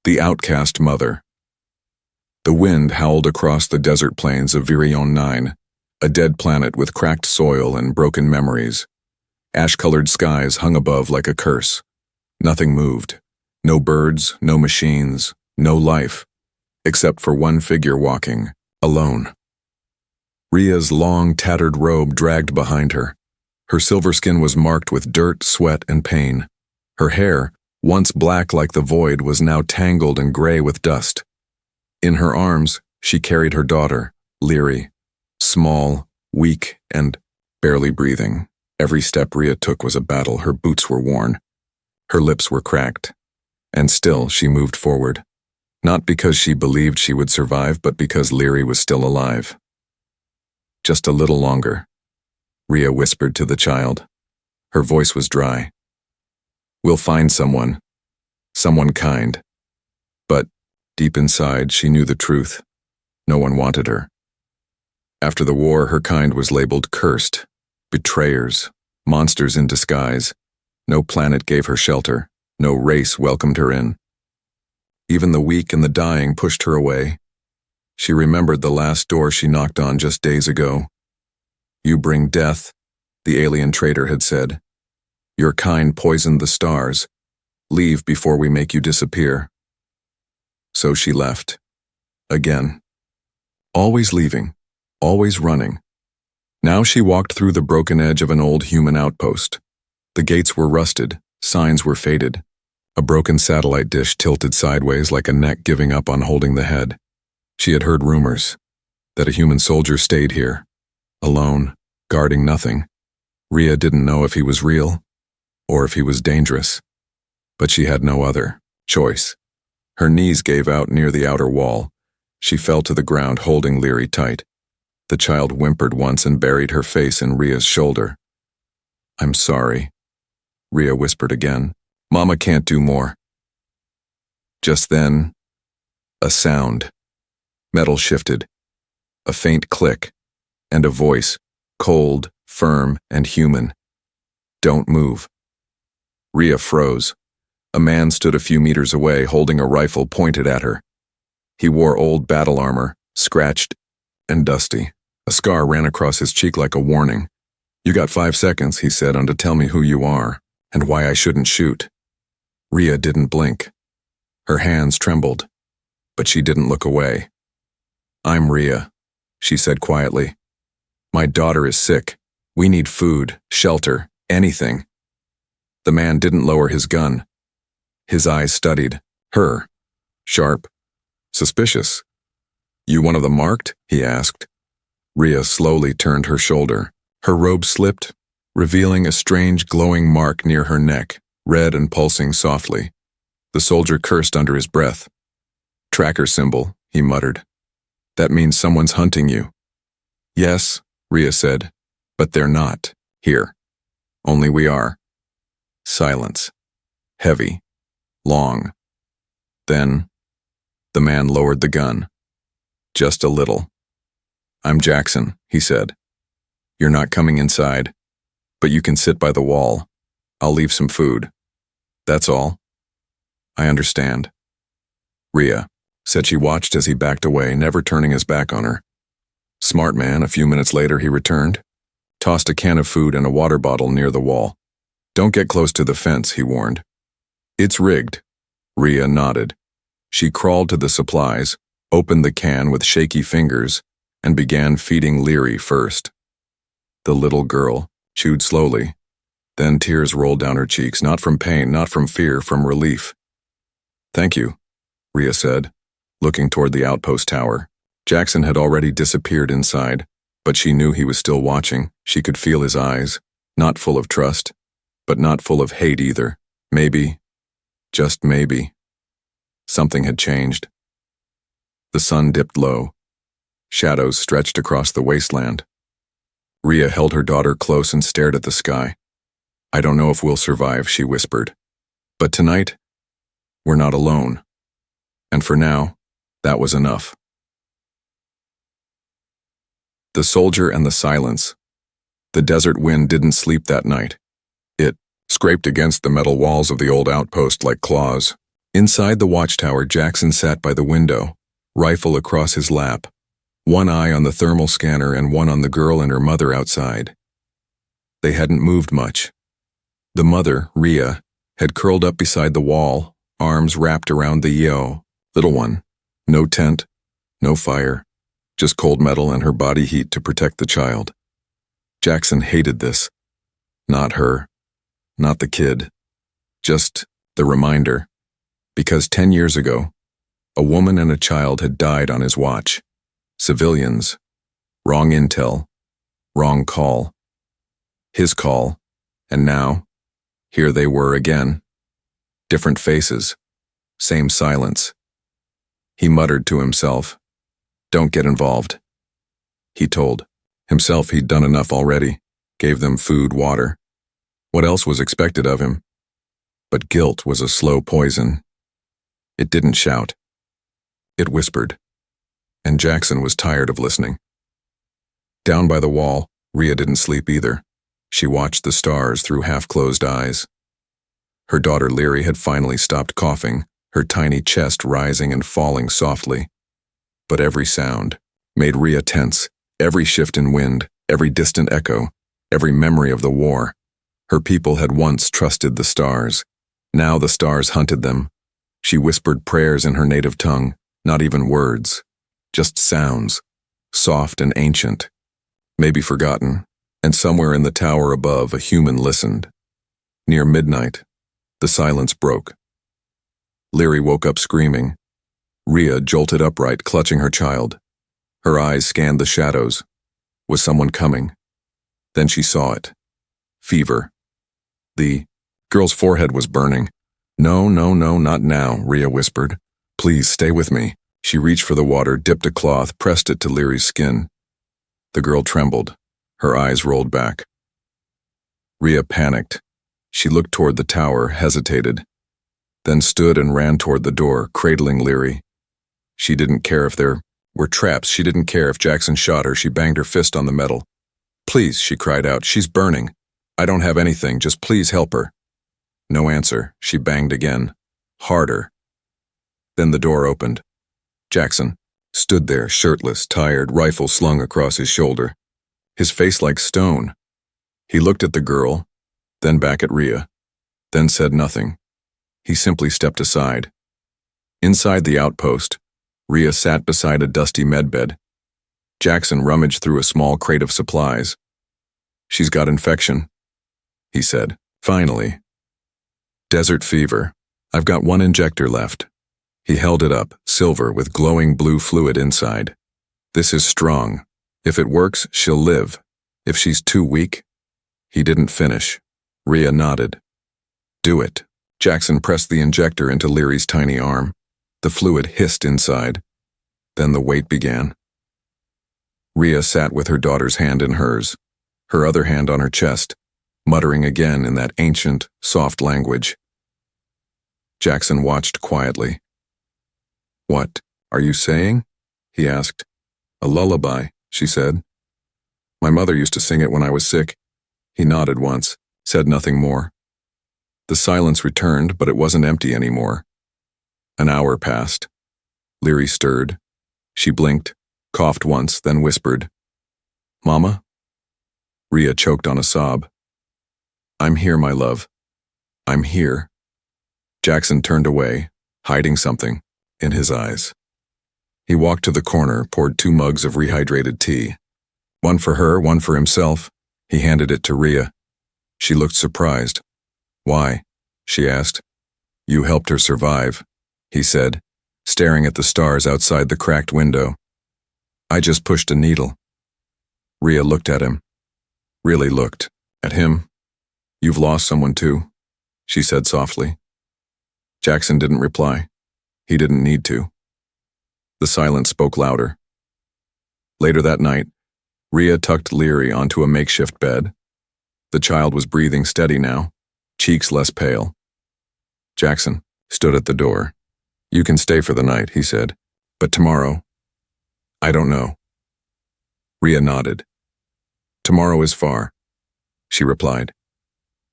The outcast mother. The wind howled across the desert plains of Virion 9, a dead planet with cracked soil and broken memories. Ash-colored skies hung above like a curse. Nothing moved. No birds, no machines, no life, except for one figure walking, alone. Ria's long, tattered robe dragged behind her. Her silver skin was marked with dirt, sweat, and pain. Her hair, once black like the void, was now tangled and gray with dust. In her arms, she carried her daughter, Lyri, small, weak, and barely breathing. Every step Ria took was a battle. Her boots were worn. Her lips were cracked. And still she moved forward. Not because she believed she would survive, but because Lyri was still alive. Just a little longer, Ria whispered to the child. Her voice was dry. We'll find someone. Someone kind. But deep inside, she knew the truth. No one wanted her. After the war, her kind was labeled cursed, betrayers, monsters in disguise. No planet gave her shelter. No race welcomed her in. Even the weak and the dying pushed her away. She remembered the last door she knocked on just days ago. You bring death, the alien traitor had said. Your kind poisoned the stars. Leave before we make you disappear. So she left. Again. Always leaving. Always running. Now she walked through the broken edge of an old human outpost. The gates were rusted. Signs were faded. A broken satellite dish tilted sideways like a neck giving up on holding the head. She had heard rumors that a human soldier stayed here, alone, guarding nothing. Ria didn't know if he was real or if he was dangerous, but she had no other choice. Her knees gave out near the outer wall. She fell to the ground, holding Lyri tight. The child whimpered once and buried her face in Ria's shoulder. I'm sorry, Ria whispered again. Mama can't do more. Just then, a sound. Metal shifted. A faint click. And a voice, cold, firm, and human. Don't move. Ria froze. A man stood a few meters away, holding a rifle pointed at her. He wore old battle armor, scratched and dusty. A scar ran across his cheek like a warning. You got 5 seconds, he said, to tell me who you are and why I shouldn't shoot. Ria didn't blink. Her hands trembled, but she didn't look away. I'm Ria, she said quietly. My daughter is sick. We need food, shelter, anything. The man didn't lower his gun. His eyes studied her, sharp, suspicious. You one of the marked? He asked. Ria slowly turned her shoulder. Her robe slipped, revealing a strange glowing mark near her neck, red and pulsing softly. The soldier cursed under his breath. Tracker symbol, he muttered. That means someone's hunting you. Yes, Ria said, but they're not here. Only we are. Silence. Heavy. Long. Then, the man lowered the gun. Just a little. I'm Jackson, he said. You're not coming inside, but you can sit by the wall. I'll leave some food. That's all. I understand. Ria said. She watched as he backed away, never turning his back on her. Smart man. A few minutes later he returned, tossed a can of food and a water bottle near the wall. Don't get close to the fence, he warned. It's rigged. Ria nodded. She crawled to the supplies, opened the can with shaky fingers, and began feeding Lyri first. The little girl chewed slowly. Then tears rolled down her cheeks, not from pain, not from fear, from relief. Thank you, Ria said, looking toward the outpost tower. Jackson had already disappeared inside, but she knew he was still watching. She could feel his eyes, not full of trust, but not full of hate either. Maybe, just maybe, something had changed. The sun dipped low. Shadows stretched across the wasteland. Ria held her daughter close and stared at the sky. I don't know if we'll survive, she whispered. But tonight, we're not alone. And for now, that was enough. The soldier and the silence. The desert wind didn't sleep that night. It scraped against the metal walls of the old outpost like claws, Inside the watchtower, Jackson sat by the window, rifle across his lap, one eye on the thermal scanner and one on the girl and her mother outside. They hadn't moved much. The mother, Rhea, had curled up beside the wall, arms wrapped around the little one. No tent, no fire, just cold metal and her body heat to protect the child. Jackson hated this. Not her, not the kid, just the reminder. Because 10 years ago, a woman and a child had died on his watch. Civilians. Wrong intel. Wrong call. His call. And now, here they were again. Different faces. Same silence. He muttered to himself, "Don't get involved." He told himself he'd done enough already, gave them food, water. What else was expected of him? But guilt was a slow poison. It didn't shout. It whispered. And Jackson was tired of listening. Down by the wall, Rhea didn't sleep either. She watched the stars through half-closed eyes. Her daughter Leary had finally stopped coughing, her tiny chest rising and falling softly. But every sound made Rhea tense, every shift in wind, every distant echo, every memory of the war. Her people had once trusted the stars. Now the stars hunted them. She whispered prayers in her native tongue, not even words, just sounds, soft and ancient, maybe forgotten, and somewhere in the tower above a human listened. Near midnight, the silence broke. Leary woke up screaming. Rhea jolted upright, clutching her child. Her eyes scanned the shadows. Was someone coming? Then she saw it. Fever. The girl's forehead was burning. "No, no, no, not now," Rhea whispered. "Please stay with me." She reached for the water, dipped a cloth, pressed it to Leary's skin. The girl trembled. Her eyes rolled back. Rhea panicked. She looked toward the tower, hesitated, then stood and ran toward the door, cradling Leary. She didn't care if there were traps. She didn't care if Jackson shot her. She banged her fist on the metal. "Please," she cried out. "She's burning. I don't have anything. Just please help her." No answer. She banged again. Harder. Then the door opened. Jackson stood there, shirtless, tired, rifle slung across his shoulder. His face like stone. He looked at the girl, then back at Rhea, then said nothing. He simply stepped aside. Inside the outpost, Rhea sat beside a dusty medbed. Jackson rummaged through a small crate of supplies. "She's got infection," he said. "Finally. Desert fever. I've got one injector left." He held it up, silver with glowing blue fluid inside. "This is strong. If it works, she'll live. If she's too weak..." He didn't finish. Rhea nodded. "Do it." Jackson pressed the injector into Leary's tiny arm. The fluid hissed inside. Then the wait began. Rhea sat with her daughter's hand in hers, her other hand on her chest, muttering again in that ancient, soft language. Jackson watched quietly. "What are you saying?" he asked. "A lullaby," she said. "My mother used to sing it when I was sick." He nodded once, said nothing more. The silence returned, but it wasn't empty anymore. An hour passed. Leary stirred. She blinked, coughed once, then whispered, "Mama?" Rhea choked on a sob. "I'm here, my love. I'm here." Jackson turned away, hiding something in his eyes. He walked to the corner, poured 2 mugs of rehydrated tea. One for her, one for himself. He handed it to Rhea. She looked surprised. "Why?" she asked. "You helped her survive," he said, staring at the stars outside the cracked window. "I just pushed a needle." Rhea looked at him. Really looked at him. "You've lost someone too," she said softly. Jackson didn't reply. He didn't need to. The silence spoke louder. Later that night, Rhea tucked Leary onto a makeshift bed. The child was breathing steady now, cheeks less pale. Jackson stood at the door. "You can stay for the night," he said. "But tomorrow..." "I don't know." Rhea nodded. "Tomorrow is far," she replied.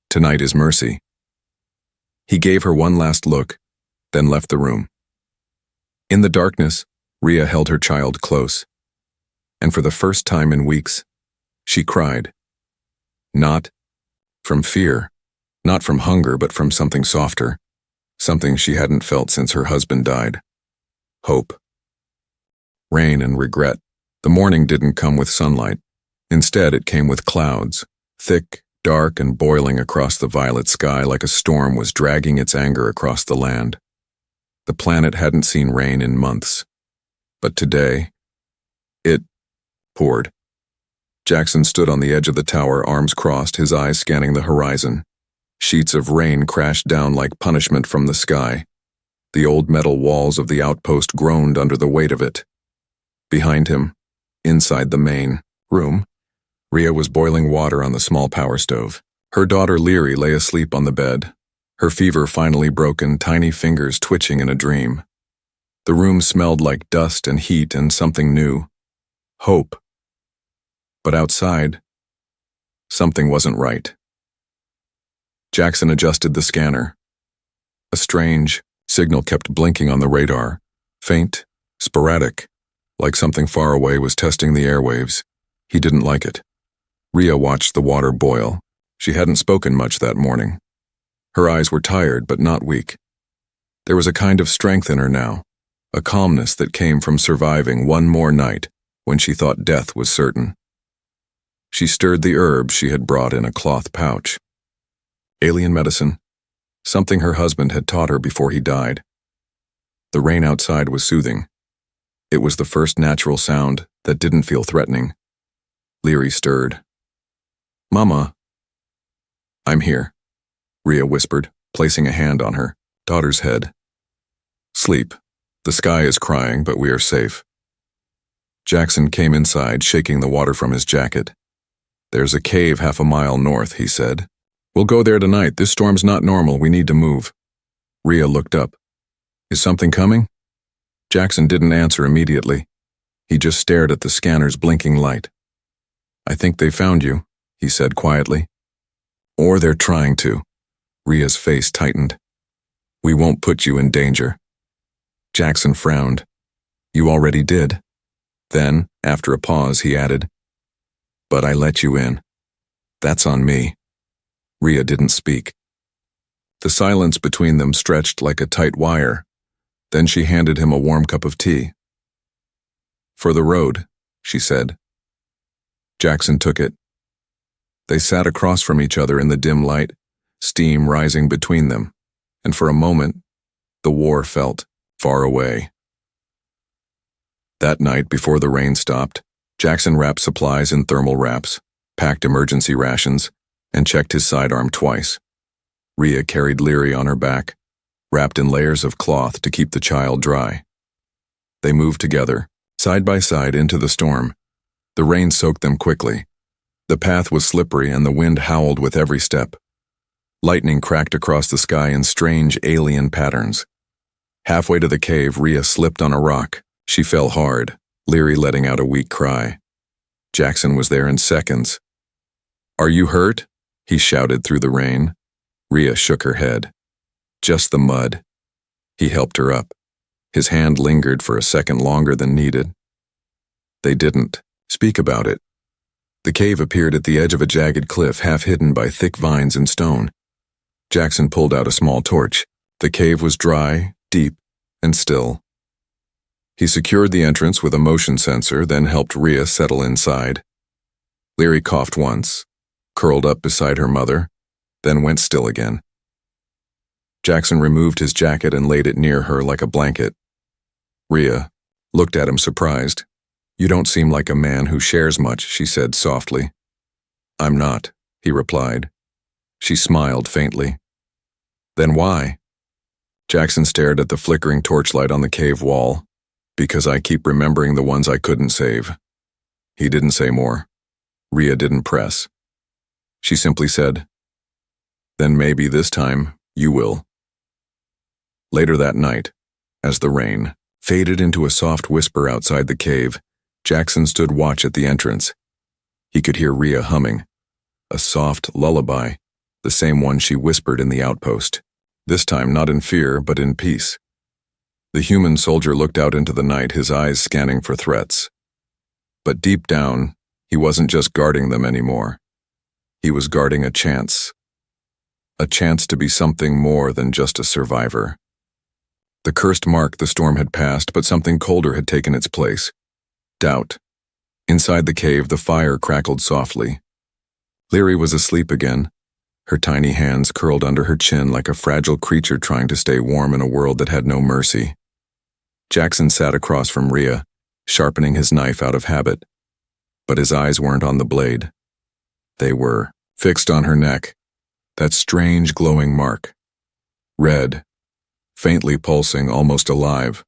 "Tonight is mercy." He gave her one last look, then left the room. In the darkness, Rhea held her child close, and for the first time in weeks, she cried. Not from fear, not from hunger, but from something softer, something she hadn't felt since her husband died. Hope. Rain and regret. The morning didn't come with sunlight. Instead, it came with clouds, thick, dark, and boiling across the violet sky like a storm was dragging its anger across the land. The planet hadn't seen rain in months, but today, it poured. Jackson stood on the edge of the tower, arms crossed, his eyes scanning the horizon. Sheets of rain crashed down like punishment from the sky. The old metal walls of the outpost groaned under the weight of it. Behind him, inside the main room, Rhea was boiling water on the small power stove. Her daughter Leary lay asleep on the bed, her fever finally broken, tiny fingers twitching in a dream. The room smelled like dust and heat and something new. Hope. But outside, something wasn't right. Jackson adjusted the scanner. A strange signal kept blinking on the radar, faint, sporadic, like something far away was testing the airwaves. He didn't like it. Rhea watched the water boil. She hadn't spoken much that morning. Her eyes were tired but not weak. There was a kind of strength in her now, a calmness that came from surviving one more night when she thought death was certain. She stirred the herbs she had brought in a cloth pouch. Alien medicine, something her husband had taught her before he died. The rain outside was soothing. It was the first natural sound that didn't feel threatening. Leary stirred. "Mama." "I'm here," Rhea whispered, placing a hand on her daughter's head. "Sleep. The sky is crying, but we are safe." Jackson came inside, shaking the water from his jacket. "There's a cave half a mile north," he said. "We'll go there tonight. This storm's not normal. We need to move." Rhea looked up. "Is something coming?" Jackson didn't answer immediately. He just stared at the scanner's blinking light. "I think they found you," he said quietly. "Or they're trying to." Rhea's face tightened. "We won't put you in danger." Jackson frowned. "You already did." Then, after a pause, he added, "But I let you in. That's on me." Rhea didn't speak. The silence between them stretched like a tight wire. Then she handed him a warm cup of tea. "For the road," she said. Jackson took it. They sat across from each other in the dim light, steam rising between them, and for a moment, the war felt far away. That night, before the rain stopped, Jackson wrapped supplies in thermal wraps, packed emergency rations, and checked his sidearm twice. Rhea carried Leary on her back, wrapped in layers of cloth to keep the child dry. They moved together, side by side, into the storm. The rain soaked them quickly. The path was slippery and the wind howled with every step. Lightning cracked across the sky in strange alien patterns. Halfway to the cave, Rhea slipped on a rock. She fell hard, Leary letting out a weak cry. Jackson was there in seconds. "Are you hurt?" he shouted through the rain. Rhea shook her head. "Just the mud." He helped her up. His hand lingered for a second longer than needed. They didn't speak about it. The cave appeared at the edge of a jagged cliff, half hidden by thick vines and stone. Jackson pulled out a small torch. The cave was dry, deep, and still. He secured the entrance with a motion sensor, then helped Rhea settle inside. Leary coughed once, curled up beside her mother, then went still again. Jackson removed his jacket and laid it near her like a blanket. Rhea looked at him surprised. "You don't seem like a man who shares much," she said softly. "I'm not," he replied. She smiled faintly. "Then why?" Jackson stared at the flickering torchlight on the cave wall. "Because I keep remembering the ones I couldn't save." He didn't say more. Rhea didn't press. She simply said, "Then maybe this time you will." Later that night, as the rain faded into a soft whisper outside the cave, Jackson stood watch at the entrance. He could hear Rhea humming, a soft lullaby, the same one she whispered in the outpost. this time not in fear, but in peace. The human soldier looked out into the night, his eyes scanning for threats. But deep down, he wasn't just guarding them anymore. He was guarding a chance. A chance to be something more than just a survivor. The cursed mark the storm had passed, but something colder had taken its place. Doubt. Inside the cave, the fire crackled softly. Leary was asleep again, her tiny hands curled under her chin like a fragile creature trying to stay warm in a world that had no mercy. Jackson sat across from Rhea, sharpening his knife out of habit. But his eyes weren't on the blade. They were fixed on her neck, that strange glowing mark. Red, faintly pulsing, almost alive.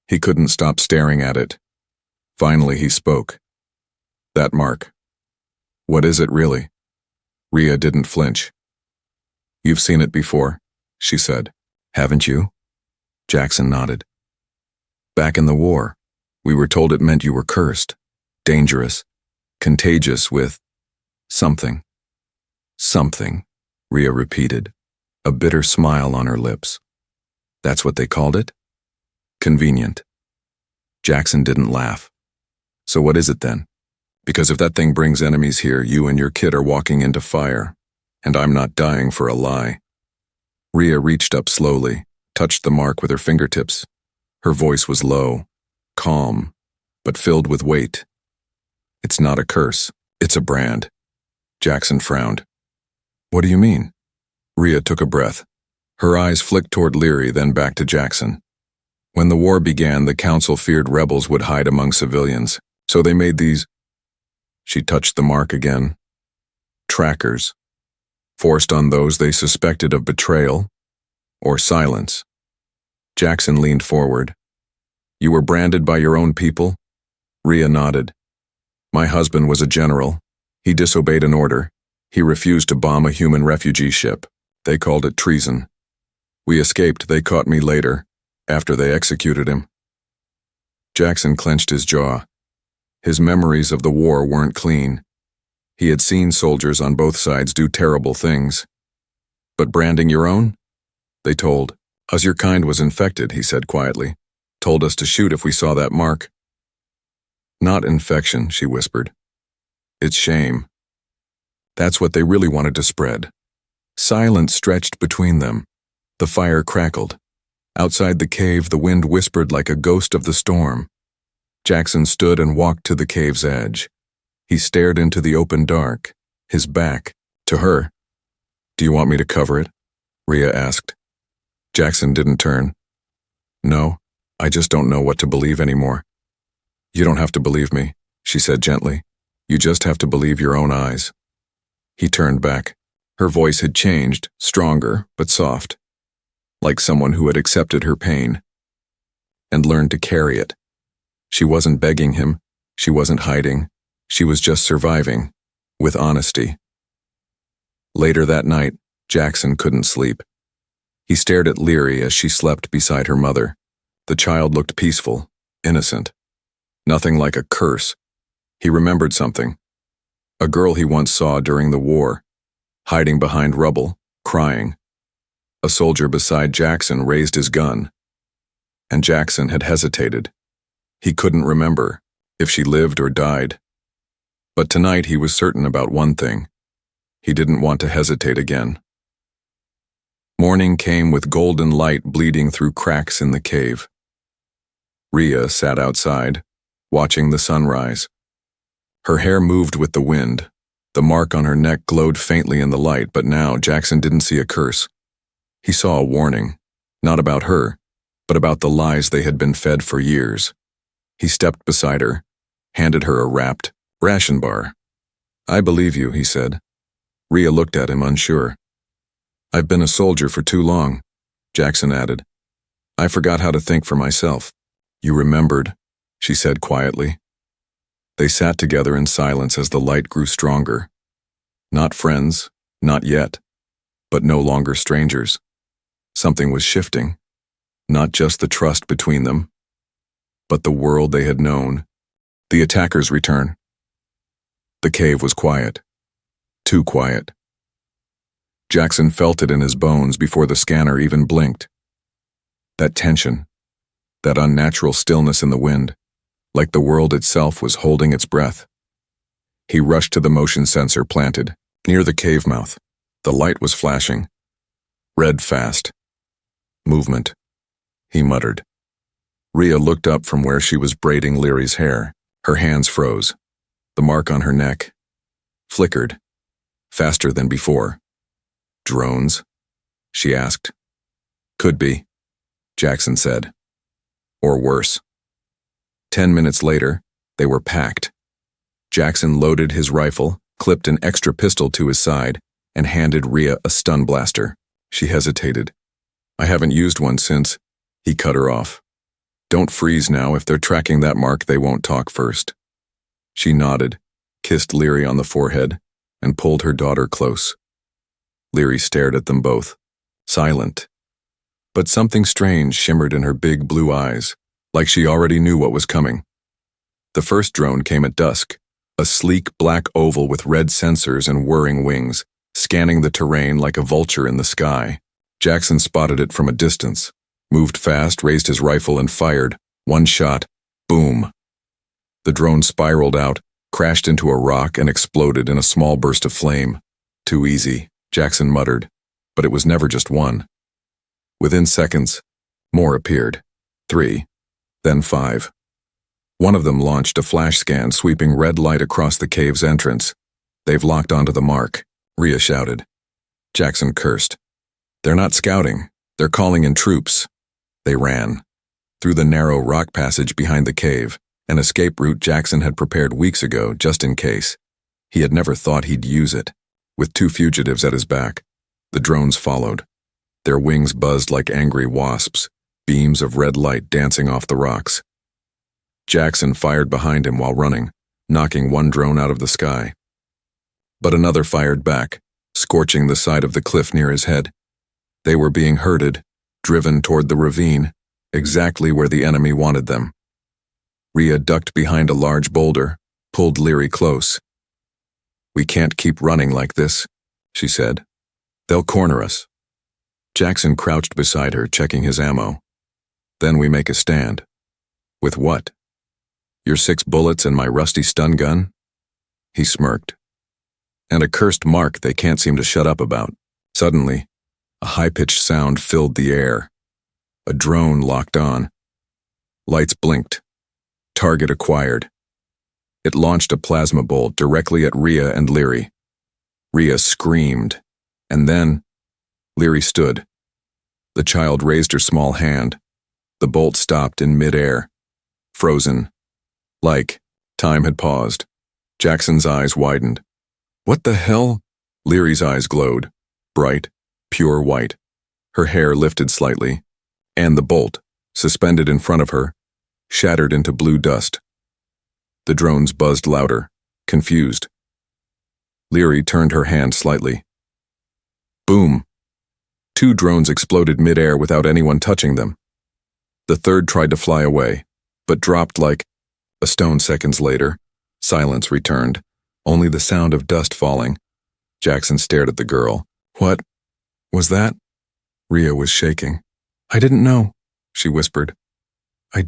He couldn't stop staring at it. Finally he spoke. That mark. What is it really? Rhea didn't flinch. You've seen it before, she said. Haven't you? Jackson nodded. Back in the war, we were told it meant you were cursed, dangerous, contagious with something. Something, Rhea repeated, a bitter smile on her lips. That's what they called it? Convenient. Jackson didn't laugh. So what is it then? Because if that thing brings enemies here, you and your kid are walking into fire, and I'm not dying for a lie. Rhea reached up slowly, touched the mark with her fingertips. Her voice was low, calm, but filled with weight. It's not a curse, it's a brand. Jackson frowned. What do you mean? Rhea took a breath. Her eyes flicked toward Leary, then back to Jackson. When the war began, the council feared rebels would hide among civilians, so they made these. She touched the mark again. Trackers. Forced on those they suspected of betrayal or silence. Jackson leaned forward. You were branded by your own people? Rhea nodded. My husband was a general. He disobeyed an order. He refused to bomb a human refugee ship. They called it treason. We escaped. They caught me later, after they executed him. Jackson clenched his jaw. His memories of the war weren't clean. He had seen soldiers on both sides do terrible things. But branding your own? They told us your kind was infected, he said quietly. Told us to shoot if we saw that mark. Not infection, she whispered. It's shame. That's what they really wanted to spread. Silence stretched between them. The fire crackled. Outside the cave, the wind whispered like a ghost of the storm. Jackson stood and walked to the cave's edge. He stared into the open dark, his back to her. Do you want me to cover it? Rhea asked. Jackson didn't turn. No, I just don't know what to believe anymore. You don't have to believe me, she said gently. You just have to believe your own eyes. He turned back. Her voice had changed, stronger but soft, like someone who had accepted her pain and learned to carry it. She wasn't begging him, she wasn't hiding, she was just surviving, with honesty. Later that night, Jackson couldn't sleep. He stared at Leary as she slept beside her mother. The child looked peaceful, innocent. Nothing like a curse. He remembered something. A girl he once saw during the war, hiding behind rubble, crying. A soldier beside Jackson raised his gun, and Jackson had hesitated. He couldn't remember if she lived or died. But tonight he was certain about one thing. He didn't want to hesitate again. Morning came with golden light bleeding through cracks in the cave. Rhea sat outside, watching the sunrise. Her hair moved with the wind. The mark on her neck glowed faintly in the light, but now Jackson didn't see a curse. He saw a warning, not about her, but about the lies they had been fed for years. He stepped beside her, handed her a wrapped ration bar. I believe you, he said. Rhea looked at him, unsure. I've been a soldier for too long, Jackson added. I forgot how to think for myself. You remembered, she said quietly. They sat together in silence as the light grew stronger. Not friends, not yet, but no longer strangers. Something was shifting, not just the trust between them, but the world they had known. The attackers' return. The cave was quiet. Too quiet. Jackson felt it in his bones before the scanner even blinked. That tension, that unnatural stillness in the wind, like the world itself was holding its breath. He rushed to the motion sensor planted near the cave mouth. The light was flashing. Red fast. Movement, he muttered. Rhea looked up from where she was braiding Leary's hair. Her hands froze. The mark on her neck flickered, faster than before. Drones? She asked. Could be, Jackson said. Or worse. 10 minutes later, they were packed. Jackson loaded his rifle, clipped an extra pistol to his side, and handed Rhea a stun blaster. She hesitated. I haven't used one since. He cut her off. Don't freeze now. If they're tracking that mark, they won't talk first. She nodded, kissed Leary on the forehead, and pulled her daughter close. Leary stared at them both, silent. But something strange shimmered in her big blue eyes, like she already knew what was coming. The first drone came at dusk, a sleek black oval with red sensors and whirring wings, scanning the terrain like a vulture in the sky. Jackson spotted it from a distance, moved fast, raised his rifle and fired. One shot, boom. The drone spiraled out, crashed into a rock and exploded in a small burst of flame. Too easy, Jackson muttered, but it was never just one. Within seconds, more appeared. 3, then 5. One of them launched a flash scan sweeping red light across the cave's entrance. They've locked onto the mark, Rhea shouted. Jackson cursed. They're not scouting, they're calling in troops. They ran. Through the narrow rock passage behind the cave, an escape route Jackson had prepared weeks ago just in case. He had never thought he'd use it. With 2 fugitives at his back, the drones followed. Their wings buzzed like angry wasps, beams of red light dancing off the rocks. Jackson fired behind him while running, knocking one drone out of the sky. But another fired back, scorching the side of the cliff near his head. They were being herded, driven toward the ravine, exactly where the enemy wanted them. Rhea ducked behind a large boulder, pulled Leary close. We can't keep running like this, she said. They'll corner us. Jackson crouched beside her, checking his ammo. Then we make a stand. With what? Your 6 bullets and my rusty stun gun? He smirked. And a cursed mark they can't seem to shut up about. Suddenly, a high-pitched sound filled the air. A drone locked on. Lights blinked. Target acquired. It launched a plasma bolt directly at Rhea and Leary. Rhea screamed, and then Leary stood. The child raised her small hand. The bolt stopped in mid-air, frozen, like time had paused. Jackson's eyes widened. What the hell? Leary's eyes glowed, bright, pure white. Her hair lifted slightly, and the bolt, suspended in front of her, shattered into blue dust. The drones buzzed louder, confused. Leary turned her hand slightly. Boom. 2 drones exploded mid-air without anyone touching them. The third tried to fly away, but dropped like a stone. Seconds later. Silence returned, only the sound of dust falling. Jackson stared at the girl. What was that? Rhea was shaking. I didn't know, she whispered. I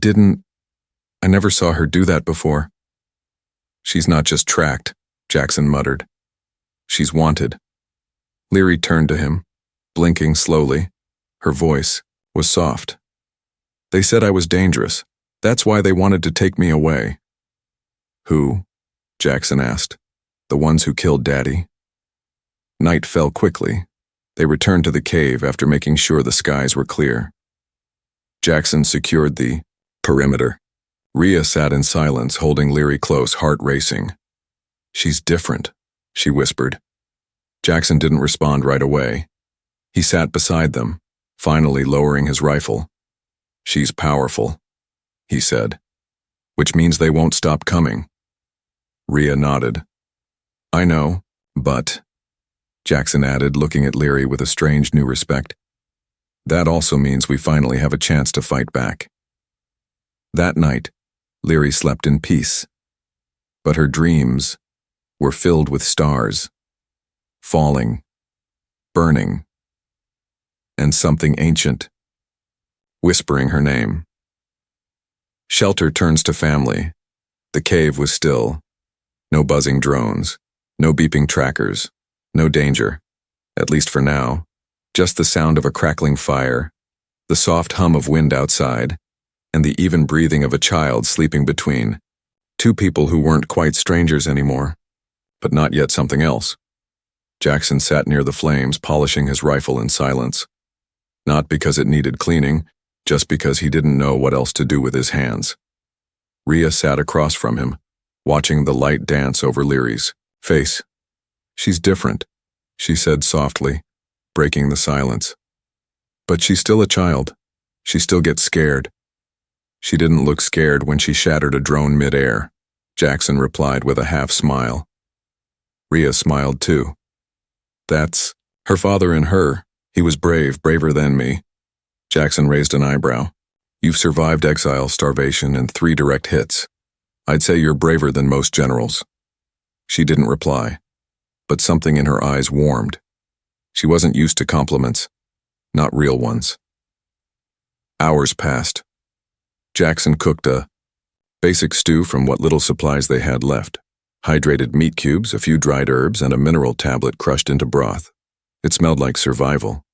never saw her do that before. She's not just tracked, Jackson muttered. She's wanted. Leary turned to him, blinking slowly. Her voice was soft. They said I was dangerous. That's why they wanted to take me away. Who? Jackson asked. The ones who killed Daddy. Night fell quickly. They returned to the cave after making sure the skies were clear. Jackson secured the perimeter. Rhea sat in silence, holding Leary close, heart racing. She's different, she whispered. Jackson didn't respond right away. He sat beside them, finally lowering his rifle. She's powerful, he said, which means they won't stop coming. Rhea nodded. I know, but, Jackson added, looking at Leary with a strange new respect, that also means we finally have a chance to fight back. That night, Leary slept in peace, but her dreams were filled with stars, falling, burning, and something ancient, whispering her name. Shelter turns to family. The cave was still. No buzzing drones, no beeping trackers, no danger, at least for now. Just the sound of a crackling fire, the soft hum of wind outside, and the even breathing of a child sleeping between. Two people who weren't quite strangers anymore, but not yet something else. Jackson sat near the flames, polishing his rifle in silence. Not because it needed cleaning, just because he didn't know what else to do with his hands. Rhea sat across from him, watching the light dance over Leary's face. "She's different," she said softly, breaking the silence. "But she's still a child. She still gets scared." "She didn't look scared when she shattered a drone mid-air," Jackson replied with a half-smile. Rhea smiled too. "That's her father and her. He was brave, braver than me." Jackson raised an eyebrow. "You've survived exile, starvation, and 3 direct hits. I'd say you're braver than most generals." She didn't reply, but something in her eyes warmed. She wasn't used to compliments, not real ones. Hours passed. Jackson cooked a basic stew from what little supplies they had left. Hydrated meat cubes, a few dried herbs, and a mineral tablet crushed into broth. It smelled like survival,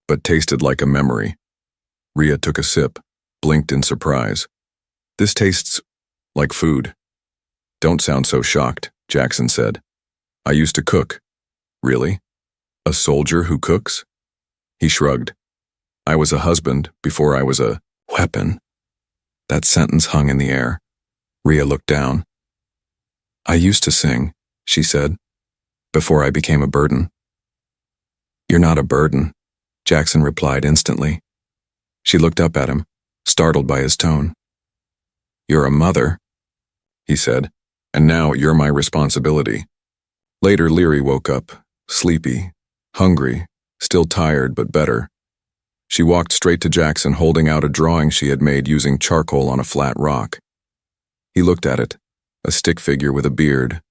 but tasted like a memory. Rhea took a sip, blinked in surprise. "This tastes like food." "Don't sound so shocked," Jackson said. "I used to cook." "Really? A soldier who cooks?" He shrugged. "I was a husband before I was a weapon." That sentence hung in the air. Rhea looked down. "I used to sing," she said, "before I became a burden." "You're not a burden," Jackson replied instantly. She looked up at him, startled by his tone. "You're a mother," he said, "and now you're my responsibility." Later, Leary woke up, sleepy, hungry, still tired but better. She walked straight to Jackson, holding out a drawing she had made using charcoal on a flat rock. He looked at it, a stick figure with a beard,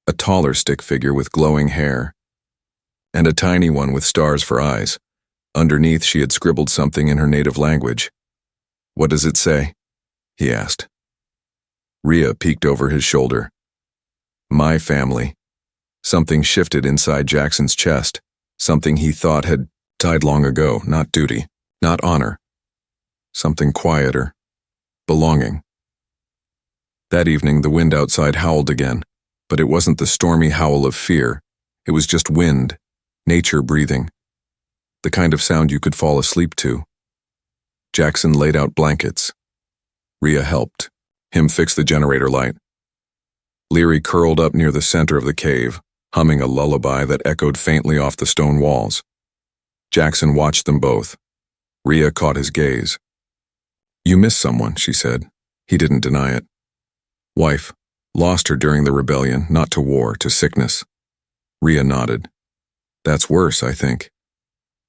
a taller stick figure with glowing hair, and a tiny one with stars for eyes. Underneath, she had scribbled something in her native language. "What does it say?" he asked. Rhea peeked over his shoulder. "My family." Something shifted inside Jackson's chest, something he thought had died long ago, not duty, not honor. Something quieter, belonging. That evening, the wind outside howled again, but it wasn't the stormy howl of fear. It was just wind, nature breathing. The kind of sound you could fall asleep to. Jackson laid out blankets. Rhea helped him fix the generator light. Leary curled up near the center of the cave, humming a lullaby that echoed faintly off the stone walls. Jackson watched them both. Rhea caught his gaze. "You miss someone," she said. He didn't deny it. "Wife. Lost her during the rebellion, not to war, to sickness." Rhea nodded. "That's worse, I think."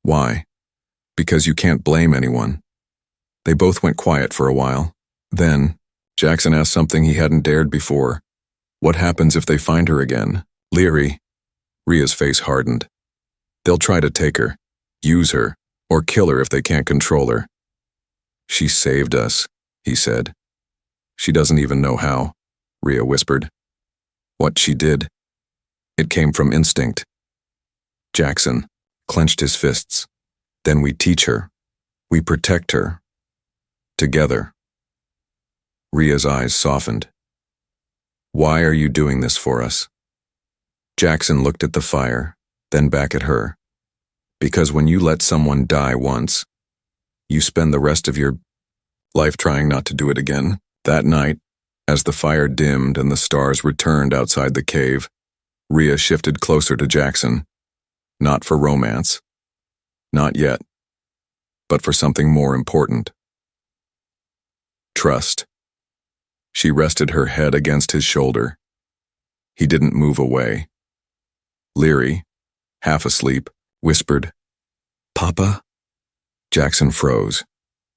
"Why?" "Because you can't blame anyone." They both went quiet for a while. Then, Jackson asked something he hadn't dared before. "What happens if they find her again?" "Leary." Rhea's face hardened. "They'll try to take her, use her, or kill her if they can't control her." "She saved us," he said. "She doesn't even know how," Rhea whispered. "What she did, it came from instinct." Jackson clenched his fists. "Then we teach her. We protect her. Together." Rhea's eyes softened. "Why are you doing this for us?" Jackson looked at the fire, then back at her. "Because when you let someone die once, you spend the rest of your life trying not to do it again." That night, as the fire dimmed and the stars returned outside the cave, Rhea shifted closer to Jackson. Not for romance. Not yet. But for something more important. Trust. She rested her head against his shoulder. He didn't move away. Leary, half asleep, whispered, "Papa?" Jackson froze.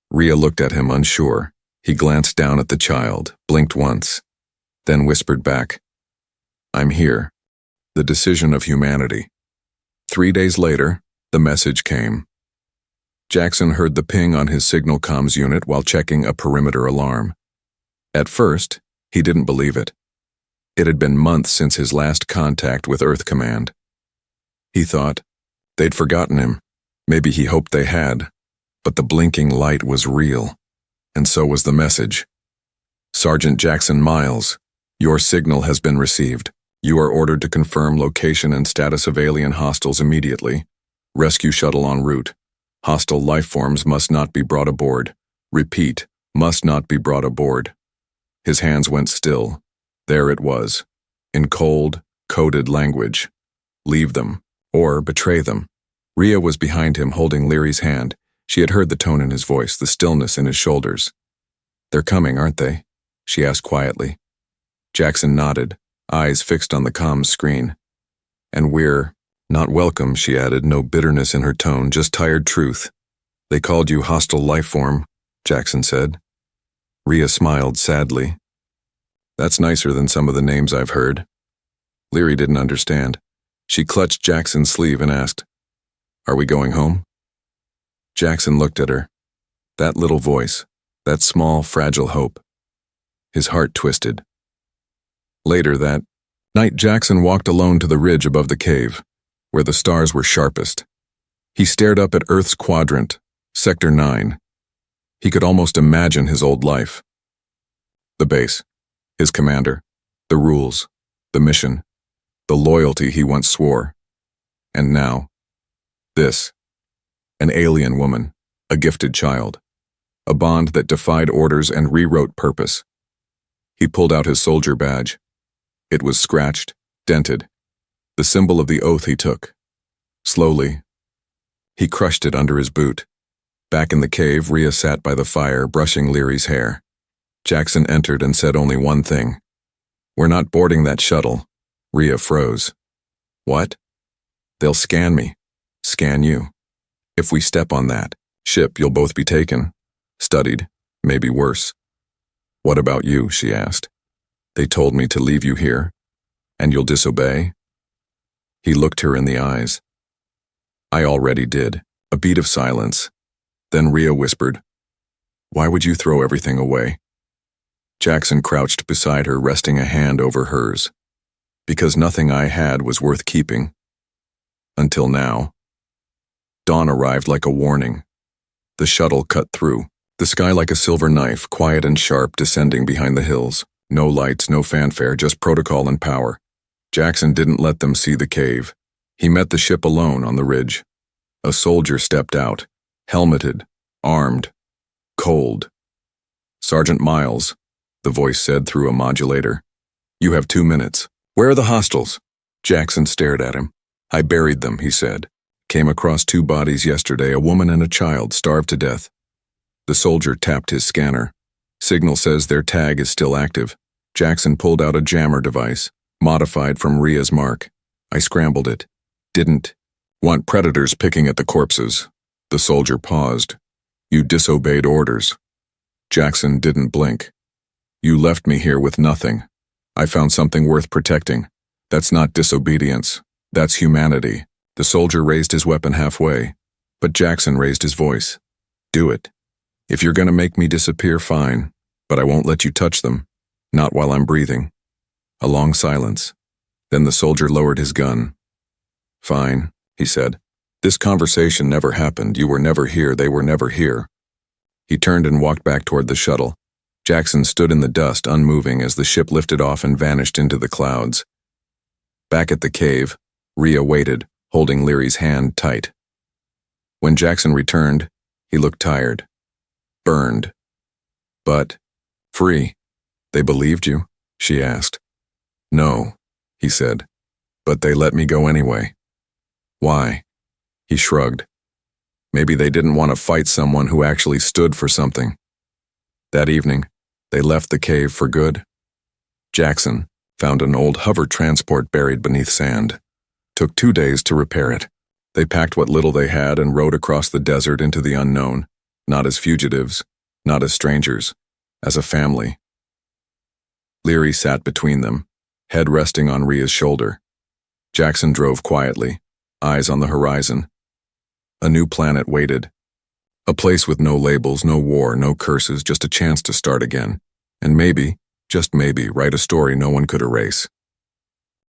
Rhea looked at him, unsure. He glanced down at the child, blinked once, then whispered back, "I'm here." The decision of humanity. 3 days later, The message came. Jackson heard the ping on his signal comms unit while checking a perimeter alarm. At first, he didn't believe it. It had been months since his last contact with Earth Command. He thought, they'd forgotten him. Maybe he hoped they had. But the blinking light was real. And so was the message. Sergeant Jackson Miles, your signal has been received. You are ordered to confirm location and status of alien hostiles immediately. Rescue shuttle en route. Hostile life forms must not be brought aboard. Repeat, must not be brought aboard. His hands went still. There it was. In cold, coded language. Leave them, or betray them. Rhea was behind him holding Leary's hand. She had heard the tone in his voice, the stillness in his shoulders. They're coming, aren't they? She asked quietly. Jackson nodded, eyes fixed on the comms screen. And we're not welcome, she added, no bitterness in her tone, just tired truth. They called you hostile life form, Jackson said. Rhea smiled sadly. That's nicer than some of the names I've heard. Leary didn't understand. She clutched Jackson's sleeve and asked, Are we going home? Jackson looked at her. That little voice, that small, fragile hope. His heart twisted. Later that night, Jackson walked alone to the ridge above the cave, where the stars were sharpest. He stared up at Earth's quadrant, Sector 9. He could almost imagine his old life. The base, his commander, the rules, the mission, the loyalty he once swore. And now, this. An alien woman, a gifted child, a bond that defied orders and rewrote purpose. He pulled out his soldier badge. It was scratched, dented, the symbol of the oath he took. Slowly, he crushed it under his boot. Back in the cave, Rhea sat by the fire, brushing Leary's hair. Jackson entered and said only one thing. We're not boarding that shuttle. Rhea froze. What? They'll scan me. Scan you. If we step on that ship, you'll both be taken. Studied, maybe worse. What about you? She asked. They told me to leave you here, and you'll disobey? He looked her in the eyes. I already did. A beat of silence. Then Rhea whispered, Why would you throw everything away? Jackson crouched beside her, resting a hand over hers. Because nothing I had was worth keeping. Until now. Dawn arrived like a warning. The shuttle cut through, the sky like a silver knife, quiet and sharp, descending behind the hills. No lights, no fanfare, just protocol and power. Jackson didn't let them see the cave. He met the ship alone on the ridge. A soldier stepped out, helmeted, armed, cold. Sergeant Miles, the voice said through a modulator. You have 2 minutes. Where are the hostiles? Jackson stared at him. I buried them, he said. Came across 2 bodies yesterday, a woman and a child, starved to death. The soldier tapped his scanner. Signal says their tag is still active. Jackson pulled out a jammer device, modified from Rhea's mark. I scrambled it. Didn't want predators picking at the corpses. The soldier paused. You disobeyed orders. Jackson didn't blink. You left me here with nothing. I found something worth protecting. That's not disobedience. That's humanity. The soldier raised his weapon halfway, but Jackson raised his voice. Do it. If you're going to make me disappear, fine, but I won't let you touch them. Not while I'm breathing. A long silence. Then the soldier lowered his gun. Fine, he said. This conversation never happened. You were never here. They were never here. He turned and walked back toward the shuttle. Jackson stood in the dust, unmoving, as the ship lifted off and vanished into the clouds. Back at the cave, Rhea waited, holding Leary's hand tight. When Jackson returned, he looked tired. Burned. But free. They believed you? She asked. No, he said. But they let me go anyway. Why? He shrugged. Maybe they didn't want to fight someone who actually stood for something. That evening, they left the cave for good. Jackson found an old hover transport buried beneath sand. Took 2 days to repair it. They packed what little they had and rode across the desert into the unknown, not as fugitives, not as strangers, as a family. Leary sat between them, head resting on Rhea's shoulder. Jackson drove quietly, eyes on the horizon. A new planet waited. A place with no labels, no war, no curses, just a chance to start again. And maybe, just maybe, write a story no one could erase.